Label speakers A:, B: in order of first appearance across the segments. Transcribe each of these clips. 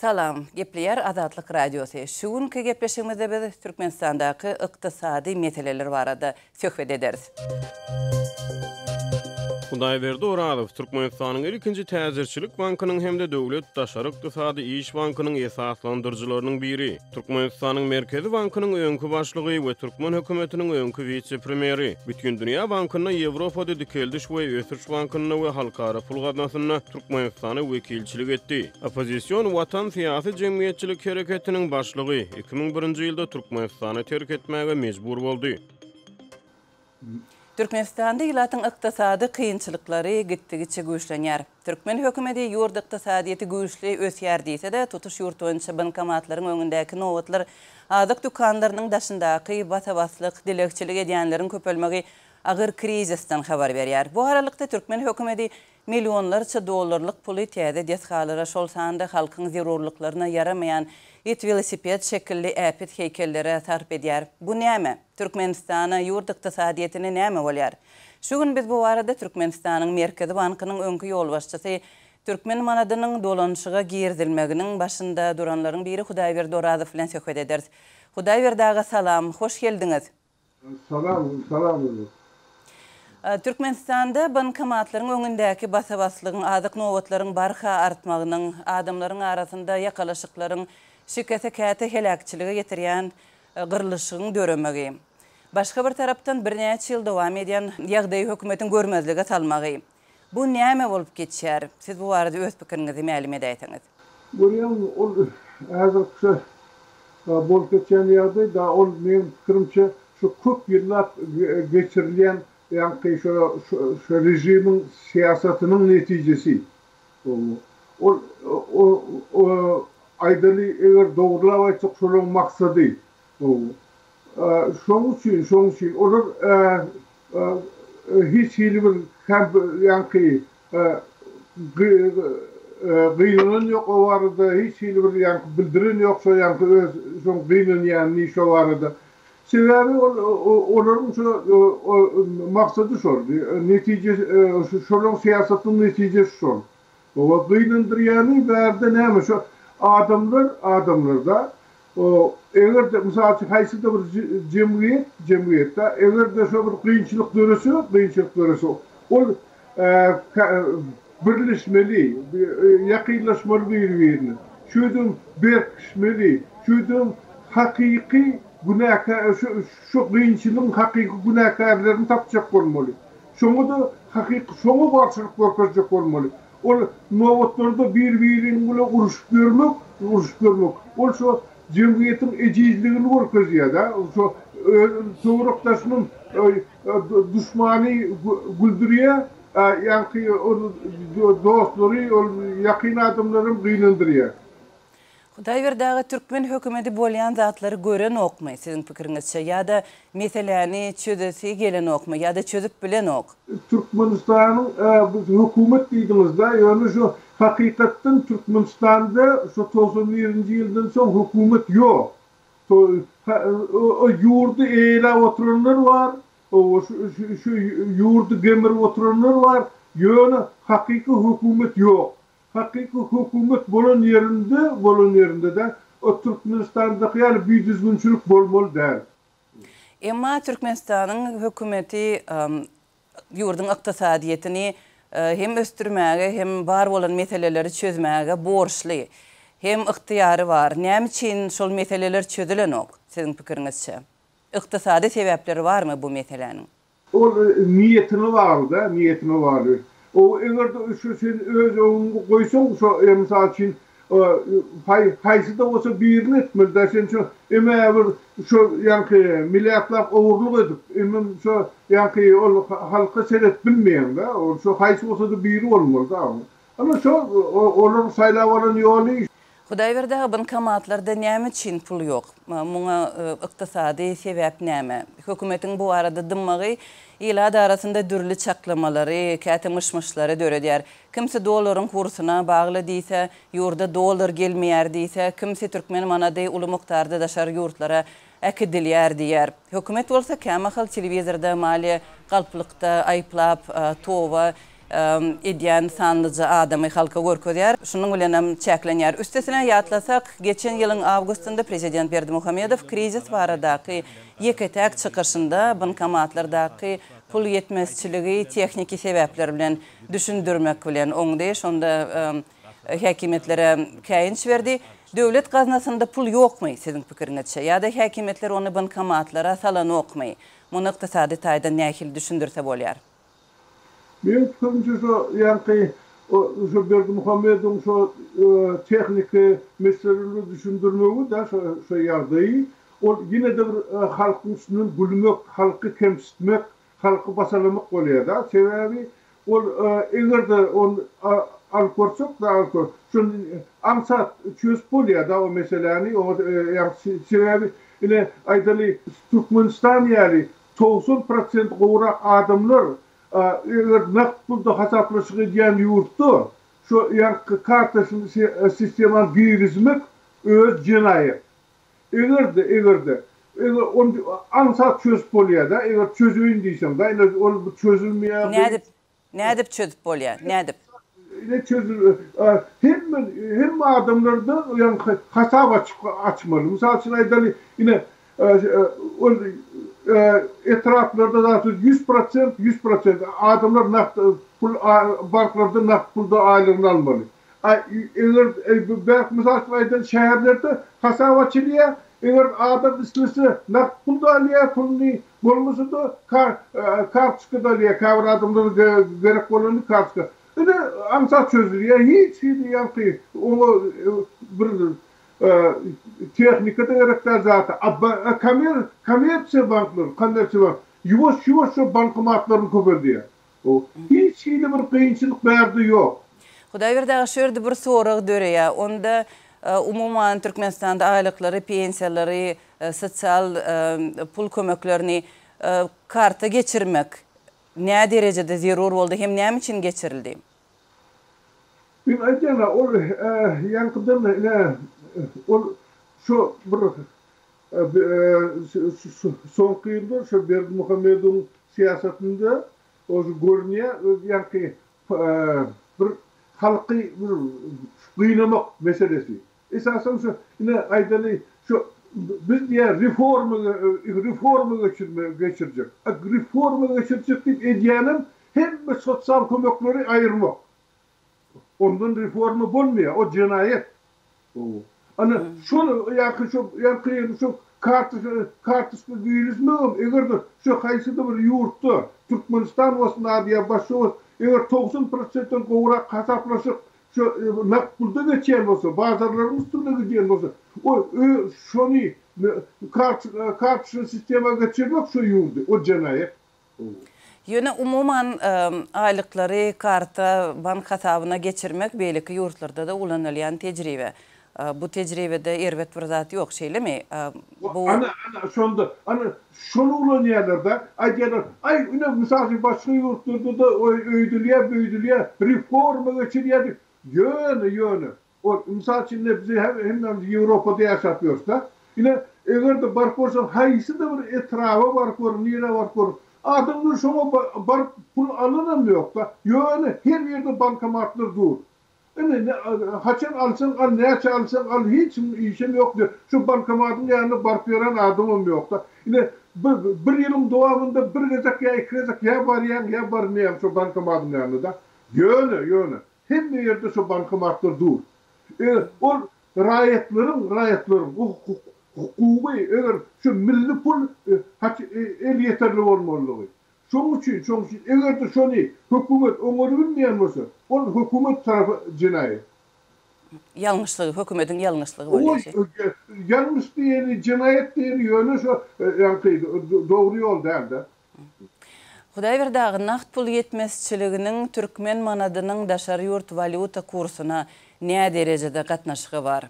A: Salam, Gepleyer Azatlyk Radiosu. Şuňky gepleşigimizde biz Türkmenistandaky ykdysady meseleler barada söhbet ederiz.
B: Hudaýberdi Oradow Türkmenistanyň ilkinji täzirçilik bankynyň hemde döwlet daşary ykdysady iş bankynyň esaslandyrjylarynyň biri. Türkmenistanyň Merkezi Bankynyň öňkü başlygy we Türkmen hökümetiniň öňkü vice-premieri. Bütün dünýä bankyna, Ýewropada dikeldiş we ösüş bankyna we halkara pul gaznasyna Türkmenistany wekilçilik etdi. Opozisiýon Watan Syýasy Jemgyýetçilik hereketiniň başlygy 2001-nji ýylda Türkmenistany terk etmäge mejbur boldy.
A: Türkmenistanda ýylatyň ykdysady kynçylyklary gitdigiçe güýçlenýär. Türkmen hökümeti ýurt ykdysadyety güýçli ösýär diýse-de, tutuş ýurt boýunça bankomatlaryň öňündäki nowatlar, azyk dükanlarynyň daşyndaky basabaslyk, dilekçilik edýänleriň köpelmegi agyr krizisden habar berýär. Bu aralykda Türkmen hökümeti milyonlarça dollarlyk puly täze deshalara şol sanda halkyň zerurlyklaryna yaramayan velosiped şekilli äpit heykellere sarp edýär. Bu näme? Türkmenistana ýurt ykdysadyetine näme bolýar? Şu gün biz bu arada Türkmenistanyň Merkezi Bankynyň öňkü ýolbaşçysy Türkmen manadynyň dolanşyga girdilmeginiň başynda duranlaryň biri Hudaýberdi Oradow bilen söhbet ederiz. Hudaýberdi aga salam, hoş geldiňiz.
C: Salam.
A: Türkmenistanda bankomatlaryň öňündäki basabaslygyň, azyk nowatlaryň barha artmagynyň, adamlaryň arasynda ýakalaşyklaryň şikayet helakçylygy getirýän gyrlyşygyň döremegi. Başga bir tarapdan bir näçe ýyl dowam edýän ýagdaý hökümetiň görmezlige salmagy. Bu näme bolup geçýär? Siz bu barada öz pikiriňizi mälim edäýsiňiz.
C: Görýän ol häzirki bolup geçýän ýagdaý da ol meň pikirimçe şu köp ýyllar geçirilýän ýa-ni şu rejimiň siýasatynyň netijesi. O aýdaly eger dogurlap aýtsak şolaryň maksady. Şoň üçin olar hiç bir ýa-ni gynanyň ýok o barada, hiç bir ýa-ni bildiren ýok şo ýa-ni öz şoň gynanýan şo barada. Sebebi olaryň şu maksady şol, netije şolaryň siýasatynyň netijesi şol. O gynandyrýany bärde näme şu adamlarda eger de mysal üçin haýsy da bir jemgyýetde eger de şo bir kynçylyk görese ol birleşmeli, ýakynlaşmaly bir-birine. Şuýdum berkişmeli, şuýdum hakyky günäkär şu kynçylygyň hakyky günäkärlerini tapjak bolmaly. Şoňa da hakyky şoňa barçylyk görkezjek bolmaly. Ol nowatlarda bir-birini bilen uruşup görmek. Ol şu jemgyýetiň ejizligini görkezýär da. Şu töwerekdaşynyň düşmany güldürýär, ýa-ni dostlary, ýakyn adamlaryny gynandyrýar.
A: Hudaýberdi Türkmen hökümeti bolýan zatlary gören okmy, siziň pikiriňizçe, ýa-da meseleni çözesi gelen okmy, ýa-da çözüp bilen ok?
C: Türkmenistanyň hökümet diýdiňizde, ýöne şu hakykatdan Türkmenistanda şu 91-nji ýyldan soň hökümet ýok. O ýurdu eýlep oturanlar bar, şu ýurdu gemirip oturanlar bar, ýöne hakyky hökümet ýok. Hakyky hökümet bolan ýerinde de o Türkmenistandaky ýaly bir düzgünçilik bolmaly däl.
A: Emma Türkmenistanyň hökümeti ýurdun ykdysadyetini hem östürmäge hem bar bolan meseleleri çözmäge borçly. Hem yktyýary bar. Näme üçin şol meseleler çözülen ok? Siziň pikiriňizçe. Ykdysady sebäpleri barmy bu meseleniň?
C: O niýetini bar. O eger şu sen öz öňüňe goýsaň, şu mysal üçin haýsy da bolsa birini etmeli da sen şu bir şu ýa-ni milliardlar owurluk edip, şu ýa-ni ol halka seret bilmeýän da, o şu haýsy bolsa da biri bolmaly da. Ama şu olar saýlap alan ýoly.
A: Hudaýberdi bankomatlarda näme üçin pul ýok? Muňa ykdysady sebäp näme? Hökümetiň bu arada dymmagy ýylar arasynda dürli çaklamalary, kätemişmişlary döredýär. Kimse dollaryň kursuna bagly diýse, ýurda dollar gelmeýär diýse, kimse türkmen manady uly mukdarda daşar ýurtlara äkidilýär diýär. Hökümet bolsa käme hal telewizorda maliýe galplykda aýplap, towa edýän sanlyca adamy halka görkezýär. Şunuň bilen hem çäklenýär. Üstesine ýatlasak, geçen ýylyň awgustynda prezident Berdimuhammedow krizis baradaky ýeketäk çykyşynda bankomatlardaky pul yetmezçiligi tekniki sebäpler bilen düşündirmek bilen oňdy. Şonda häkimetlere käýinç berdi. Döwlet gaznasynda pul ýokmy siziň pikiriňizçe? Ýa-da häkimetler onu bankomatlara salan okmy? Muny ykdysady taýda nähil düşündirse bolýar?
C: Men fikrimçe şu Berdimuhammedow şu tekniki meselelerini düşündirmegi da şu ýagdaý. O yine de halkyň üstünden gülmek, halky kemsitmek, halky basalamak bolýar da. Sebäbi ol egerde on alkorçuk da alkor. Şunu amsat çöz bolýar da o meseleni. O sebäbi ile aýdaly Türkmenistan ýaly 90% gowrak adamlar nakpulda hasaplaşık edýän ýurtda şu karta sisteman girizmek öz jinayet. Egerde ansat çöz bolýar da, eger çözüýün diýsem da, ol çözülmeýär.
A: Nädip çözüp bolýar? Nädip?
C: Ile çözül hem adamlarda hasap açmaly. Mysal üçin aýdaly ine etraflarda da 100% adamlar nakt pul banklarda nakt pulda aýlygyny almaly. Eger mysal üçin şäherlerde hasabatçylyğa eger adam islese nakt pulda alýar, pulny bolmasa da kartçyda alýar, käbir adamlara gerek bolany kartçy. Ine amsat çözülýär, hiç ýa-da onu bir teknikada gerekler zaten. Kommersiya banklar, kandarçı var. Yuvaş bankomatların köpeldiýär. O hiç bir kıyınçılık berdi yok.
A: Hudaý berdi şöyle bir sorag döreýär. Onda umuman Türkmenistanda aýlyklary, pensiýalary, sosial pul kömeklerini karta geçirmek ne derecede zerur boldy hem näme üçin geçirildi?
C: Ben aýdýana ol ýankydan şu bir soňky ýylda şu Berdimuhammedow siýasatynda o görnýär ýa-ki bir halky bir gıynamak meselesi. Esasen şu ine aýdaly şu biz diye reforma geçirjek. Reforma geçirjek diýip edýänim hem sosial kömekleri aýyrmak. Ondan reforma bolmaýar, o jinayet. Ana şunu şu kartysy girizmegim egerde şu haýsyda bir ýurtda Türkmenistan bolsun diýip başlaýar. Eger 90% gowrak hasaplaşyp şu nakpulda geçýän bolsa, bazarlarymyz türlü geçýän bolsa, o şonu kart sistema geçirmek şu ýurdy, o jinayet.
A: Ýöne umuman aýlyklary karta bank hasabyna geçirmek beýleki ýurtlarda da ulanylýan tejribe. Bu tejribede erwet bir zat ýok şeýlemi?
C: Bu ana şonu ulanýarlar da, aýdylar, mysal başga ýurtlarda da öýdülýär, reforma geçirýär. Ýöne. O mysal üçin biz hem Ýewropada ýaşapýoruz da. Ine egerde bar bolsa, haýsy da bir etrafa bar bor, nire bar bor. Adamlar şoňa bar pul alanam ýok da. Ýöne her ýerde bankomatlar dur. Haçan alsan al, näçe alsan al, hiç işim ýok. Şu bankomatyň ýanyna barp ýören adamam ýok da. Ine bir ýylyň dowamında bir gezek ýa iki gezek ýa barýan ýa barmaýan şu bankomatyň ýanyna. Ýöne. Hem ýerde şu bankomatlar dur. Ol raýatlaryň hukuky eger şu milli pul el yeterli bolmalygy. Şoň üçin eger de şonu hökümet oňary bilmeýän bolsa, ol hökümet tarapy jinayet.
A: Ýalňyşlygy, hökümetiň ýalňyşlygy bolýar.
C: Ýalňyş diýeni jinayet diýeni ýöne şu dogry ýol däldi.
A: Hudaý berdi nakt pul yetmezçiliginiň türkmen manadynyň daşary ýurt valyuta kursyna näme derejede gatnaşygy bar?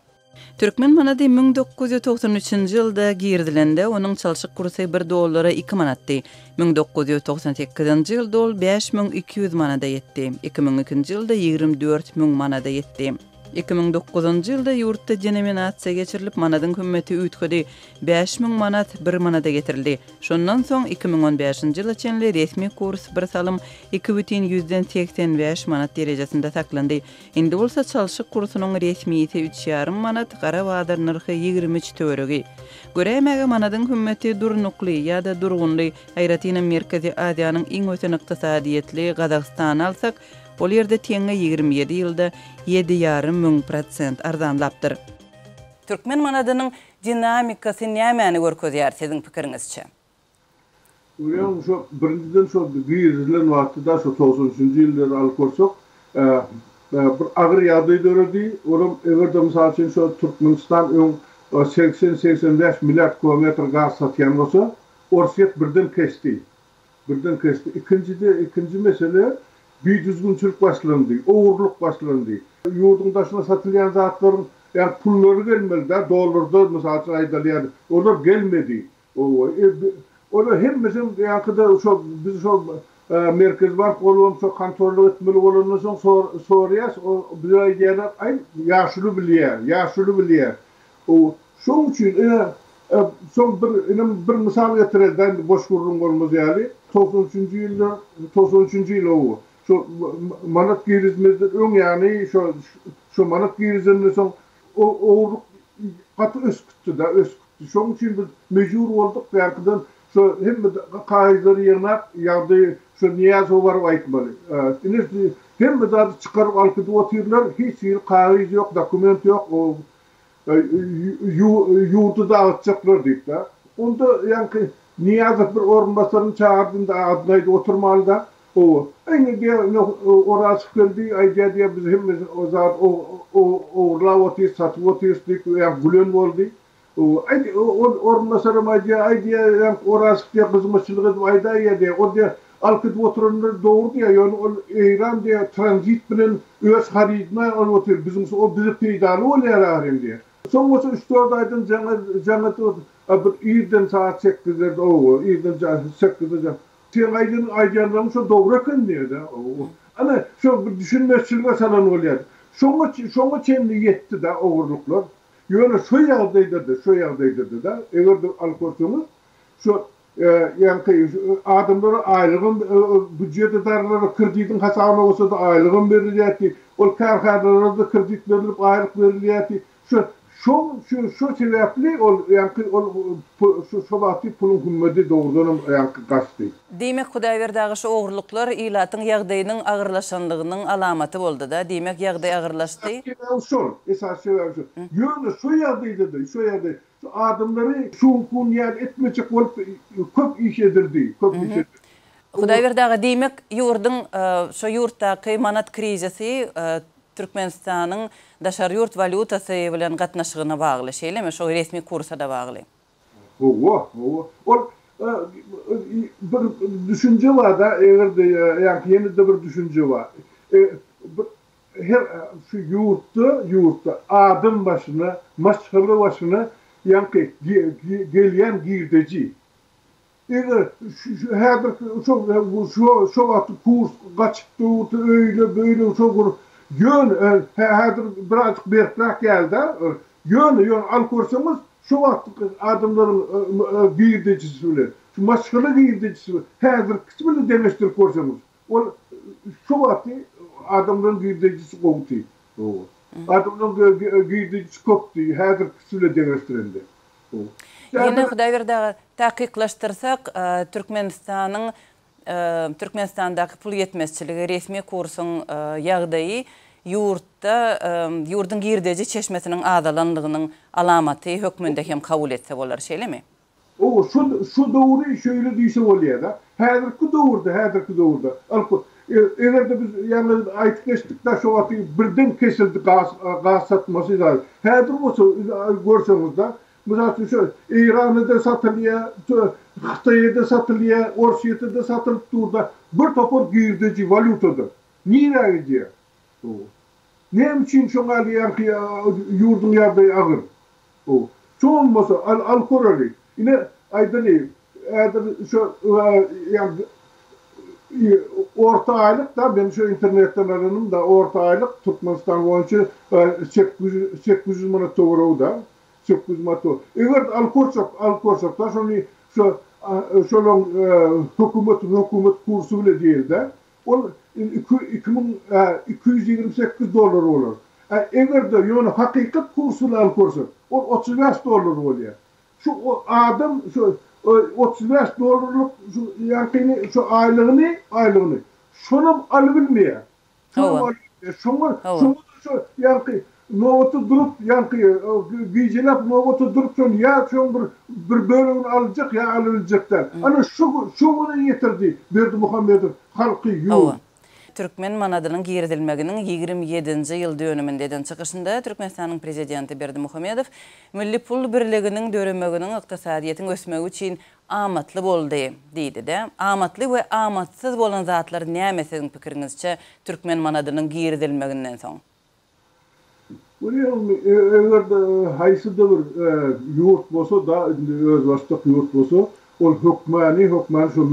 A: Türkmen manady 1993-nji ýylda girdilende onuň çalşyk kursy $1 2 manatdy. 1998-nji ýylda ol 5200 manada ýetdi. 2002-nji ýylda 24000 manada ýetdi. 2009-njy ýylda ýurtda denominasiýa geçirilip manadyn hümmäti üýtgedi 5000 manat 1 manada getirildi. Şondan soň 2015-njy ýyla çenli resmi kurs bir salym 2,85 manat derejesinde saklandy. Indi bolsa çalşyk kursunyň resmiýeti 3,5 manat, gara badyr narhy 23 töweregi. Göremäge manadyn hümmäti durnukly ýa-da durgunly Aýratyna Merkezi Aziýanyň iň ösen ykdysadyetli Gazagstany alsak, ol ýerde teňe 27 ýylda 7,5% arzanlapdyr. Türkmen manadynyň dinamikasy nämäni görkezýär siziň pikiriňizçe?
C: Uyan şu birinciden şu girizlen wagtda şu 90-njy ýyllar alyp görсек, bir agyr ýagdaý döredi. Olam egerde mysal üçin şu Türkmenistan 80-85 milyar kilometr gaz satýan bolsa, Orset birden kesdi. İkinci mesele bir düzgünçülük başlandı, oğurluk başlandı. Yurdun daşına satılyan zatların yani pulları gelmedi de, dolarda mesela aydalı onlar gelmedi. Onlar hem mesela biz Merkez Bank olalım, kontrol etmeli olalım, soruyoruz, bize aydalar yaşlı biliyor. Şoň üçin son bir misal getirildi, boş vurun olmaz yani. 93-nji ýyl o. Şu manat girizmizde öň yani şu manat girizinde soň o gaty öskütdi da. Şoň üçin biz mejbur bolduk ýarkydan şu hem gaýzary ýernak ýagdaý şu niýaz obar aýtmaly. Hem de çykaryp alyp oturýarlar, hiç bir gaýz ýok, dokument ýok. Yurdu dağıtacaklar deyip de. Onda yani Niyazat bir orunbaşlarını çağırdığında adlaydı oturmalı da. Aynı diye orası geldi, ayca diye biz hepimiz o zaman orla otuyoruz, satıp otuyoruz deyip gülen oldu. Orunbaşlarım ayca diye orası diye kızmışçılık edip ayda ya diye. O diye alkıp oturanlar doğru diye. Yani İran diye transit bilen öz haridine oturuyor. O bizi peydalı oluyor diye. Son olsa 3-4 aydan canlı bir iyiden saat 8'lerde iyiden 8'de sen aydanlarım şu doğru akın diye de. Ama şu bir düşünmezçiliğe salan oluyor. Şoňa çenli yetti de oğurluklar. Yani şu ýagdaýda da eger de alkorsunuz şu yani adamlara aylığın büdjete darlara kreditin hasabyna bolsa da aylığın berilýär. Ol karhanalara da kredit berilip aýlyk berilýär. Şu sebäpli ol şu şobaty pulun hümmäti doğrudan gaçdy.
A: Diýmek Hudaýberdagy şu oğurluklar ýylatyň ýagdaýynyň agyrlaşanlygynyň alamaty boldy da. Diýmek ýagdaý agyrlaşdy.
C: Esas sebäp şu. Ýöne şu ýagdaýda şu adamlary şunkun ýa etmejek bolup köp iş edirdi.
A: Hudaýberdagy diýmek ýurdyň şu ýurtdaky manat krizisi Türkmenistanyň daşary ýurt valutasy bilen gatnaşygyna bagly şeýlemi? Şo resmi kursa da bagly.
C: Bir düşünje var da egerde ýa-ni ýene-de bir düşünje var. Her şu ýurtda adam başyna, maşgala başyna ýa-ni gelýän girdeci. Eger häzir şu wagt kurs gaçypdy, öýle böyle şu yön häzir birazcık berkrak geldi. Yön alkorsamız şu wagt adamlaryň girdecisi bilen, şu maşgala girdecisi häzir kısmyny demeşdirip görsemez. Ol şu wagt adamlaryň girdecisi gowty. Adamlaryň girdecisi köpdi, häzir kısmyny demeşdirendi.
A: Ýene Hudaýberdagy takyklashtyrsak, Türkmenistandaky pul ýetmezçiligi resmi kursyň ýagdaýy ýurdun girdeji çeşmesiniň azalanlygynyň alamaty hökmünde hem kabul etse bolar şeýlemi?
C: Şu dowry şöyle diýse bolýar da. Häzirki dowrda. Egerde biz ýa-ni aýtyp geçdik da şu wagt birden kesildi gaz satmasy da. Häzir bolsa görseňiz da mesela şu İran'da satılıyor, Xitay'da satılıyor, Orset'de satılıp durda bir topor girdeci valutada. Niye gidiyor? Ne için şoňa yurdun ýagdaýy agyr? Çoğun bolsa alkoraly. Ine aýdaly, şu orta aylık da ben şu internetten aranım da orta aylık Türkmenistan boyunca 800 manat doğru da 800 manat. Eğer alkorsak da şolong hükümet kursu bile değil de o 2228 dolar olur. Eğer de yani hakikat kursunu alkorsak o 35 dolar oluyor. Şu adam şu 35 dolarlık yani şu aylığını şunu alabilmiyor. Şunu şu yani novotu durup yani giycelep novotu durup ya bir bölümünü alacak ya alabilecekler. Ana şu bunu getirdi Berdimuhamedov halkı yok.
A: Türkmen manadynyň girdilmeginiň 27-nji ýyl dönümindeden çykyşynda Türkmenistanyň prezidenti Berdimuhamedov milli pul birliginiň döremegiň ykdysadyýetyň ösmegi üçin amatly boldy diýdi-de. Amatly we amatsyz bolan zatlar näme siziň pikiriňizçe Türkmen manadynyň girdilmeginden soň?
C: Eğer haysıda bir yurt bolsa da öz başlyk yurt bolsa ol hukmany şu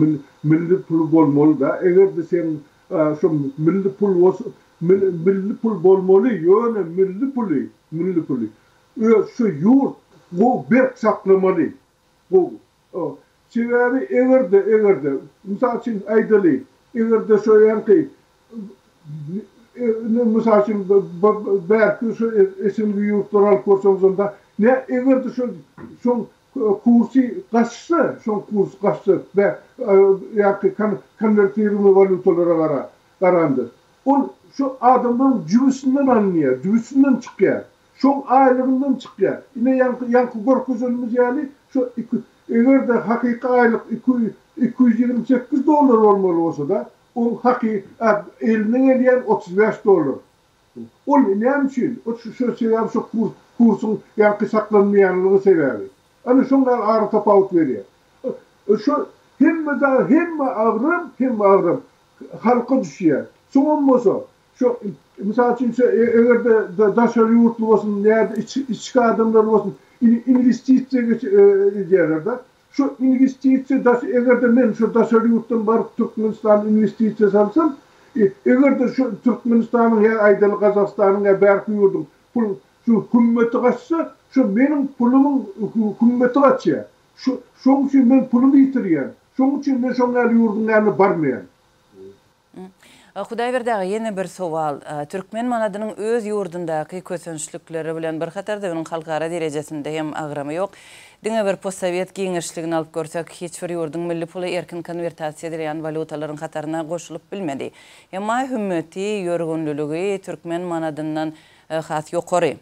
C: milli pul bolmaly da eğer de sen şu milli pul bolmaly ýöne milli puli şu yurt bu bir saklamaly bu sebebi eğer de misal için aýdaly eğer de şu ýanky misal için belki şu esimli yurtlar alkorsaňyzda ne eğer de şu kursi kaçsa ve yani konvertibilme valutalara karandı. O şu adamın cüvüsünden anlıyor, cüvüsünden çıkıyor. Şu aylığından çıkıyor. Yine yankı korkuzunumuz yani şu eğer de hakiki aylık 228 dolar olmalı olsa da o hakiki eline gelen 35 dolar. O ne için? O şu kursun yankı saklanmayanlığı sebebi. Ana şunlar ağrı tapavut veriyor. Şu hem ağrım halka düşüyor. Son olsa şu misal için eğer de daşarı yurtlu olsun nerede içki adamlar olsun investisiye geçerlerde şu investisiye eğer de ben şu daşarı yurttan var Türkmenistan investisiye salsam eğer de şu Türkmenistan'ın ya aydalı Kazakistan'ın ya belki yurdum şu hükümeti kaçsa şu benim pulumun hükümeti kaçıyor. Şunun için ben pulumu yitiriyorum. Şunun için ben şonlar yurdun yerine barmayan.
A: Hudaýberdäge ýene bir sowal. Türkmen manadynyň öz ýurdundaky kösünçlükleri bilen bir hatar da onuň halkara derejesinde hem agramy ýok. Diňe bir postsovet giňişligini alyp görsek, hiç bir ýurdun milli puly erkin konvertasiýa edilýän valutalaryň hataryna goşulyp bilmedi. Emma hümmeti ýörgünlüligi Türkmen manadynyň has ýokary.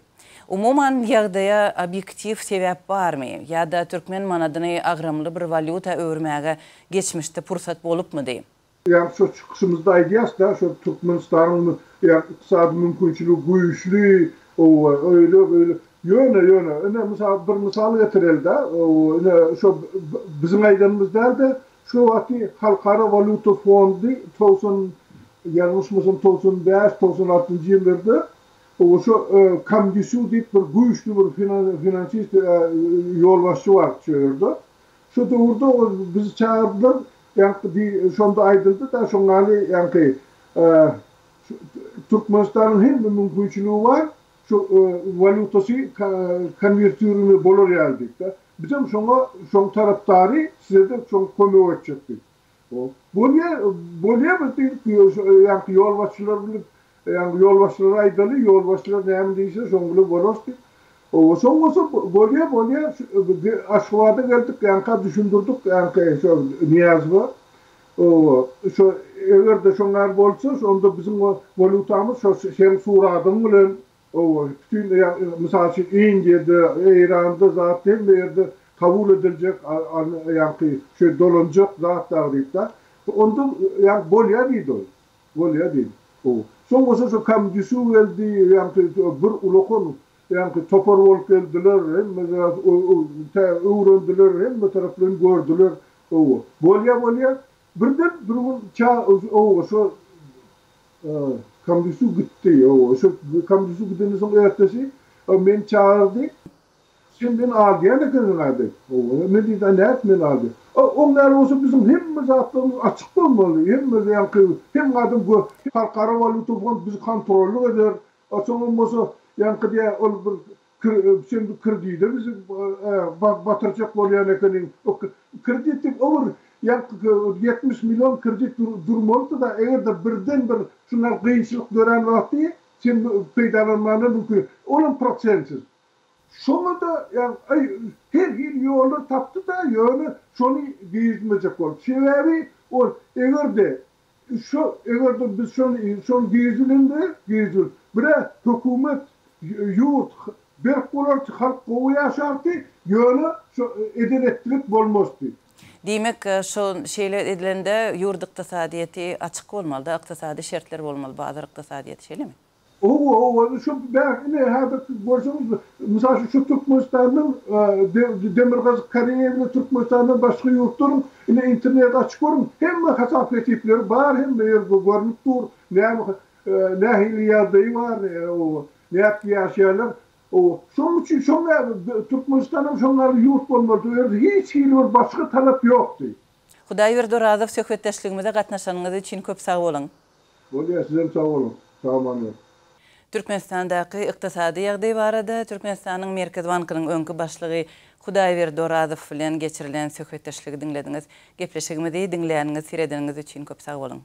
A: Umuman ýagdaýa objektiv sebäp barmy? Ýa-da Türkmen manadyny agramly bir valuta öwürmäge geçmişde pursat bolupmy diýip?
C: Yani şu çıkışımızda aydiyas da şu Türkmenistan'ın iktisadi mümkünçülüğü güçlü öyle yöne mesela bir misal getirelim de şu bizim aydınımızda da şu vakti Halkara Valuta Fondu yanlış mısın 95-96 yıllarda şu Kamdisu deyip bir güçlü bir finansist yolbaşçı var çağırdı. Şu da orada bizi çağırdılar. Yani şonda aydıldı da şongali yani Türkmenistan'ın hem mümkünçülüğü var şu valutası konvertörünü bolor geldik de bizim şon taraftarı size de çok kömek edecektik. Bolya yani yolbaşçılar aydalı yolbaşçılar ne deyse şongulu bolosti. O sonrası bolya aşağıda geldik yani düşündürdük yani şu Niyaz'ı şu eğer de şunlar bolsa onda bizim valutamız şu hem Suriye'den bilen bütün mesela India'da İran'da zaten bir yerde kabul edilecek yani şey dolanacak zaten da onda yani bolya değil o sonrası şu kamcısı geldi yani bir ulokon yani topar volt geldiler hem mesela öğrendiler hem bu taraflarını gördüler o bolya birden durumun şu kamcısı gitti şu kamcısı gittiğinde son ertesi men çağırdı Şimdi aldiyan ekranlardı. Ne dedi net men aldı. Onlar olsa bizim hemmimiz aklımız açık olmalı. Hemmimiz yani hem adam bu halkara valuta fond bizi kontrollü eder. Sonra olmasa yani diye ol bir şimdi kredide bizi batıracak olayan ekonomi. Kreditik olur. Yani 70 milyon kredi durmalı da eğer de birden bir şunlar kıyınçılık gören vakti sen peydalanmanı mümkün. Onun prosentsiz. Şonu da yani her yıl yolu taptı da yönü şonu giyizmeyecek oldu. Sebebi o eğer de biz şonu giyizilinde bire hükümet yurt bir kular halk kovuya şartı yönü edilettirik bolmazdı.
A: Demek şu şeyler edilende yurt iktisadiyeti açık olmalı da iktisadi şartlar olmalı bazı iktisadiyet şeyle mi?
C: Şu ben ne hadi görüyorsunuz mesela şu Türkmenistan'ın Demirgaz Karayevli Türkmenistan'ın başka yurtların yine internet açık görün hem hasafet tipleri var hem görünüp dur ne hiliyadayı var ne yaşayanlar şunun için Türkmenistan'ın şunları yurt olmadı hiç hilir başka talep yoktu.
A: Hudaý berdi razı söhbetdeşligimize gatnaşanyňyz üçin köp sag bolun.
C: Bolýar sizem sag bolun. Tamam.
A: Türkmenistandaky ykdysady ýagdaý barada Türkmenistanyň Merkez Bankynyň öňkü başlygy Hudaý berdi Razow bilen geçirilen söhbetdeşligi diňlediňiz. Gepleşigimizi diňleýäniňiz, seredeniňiz üçin köp sag bolun.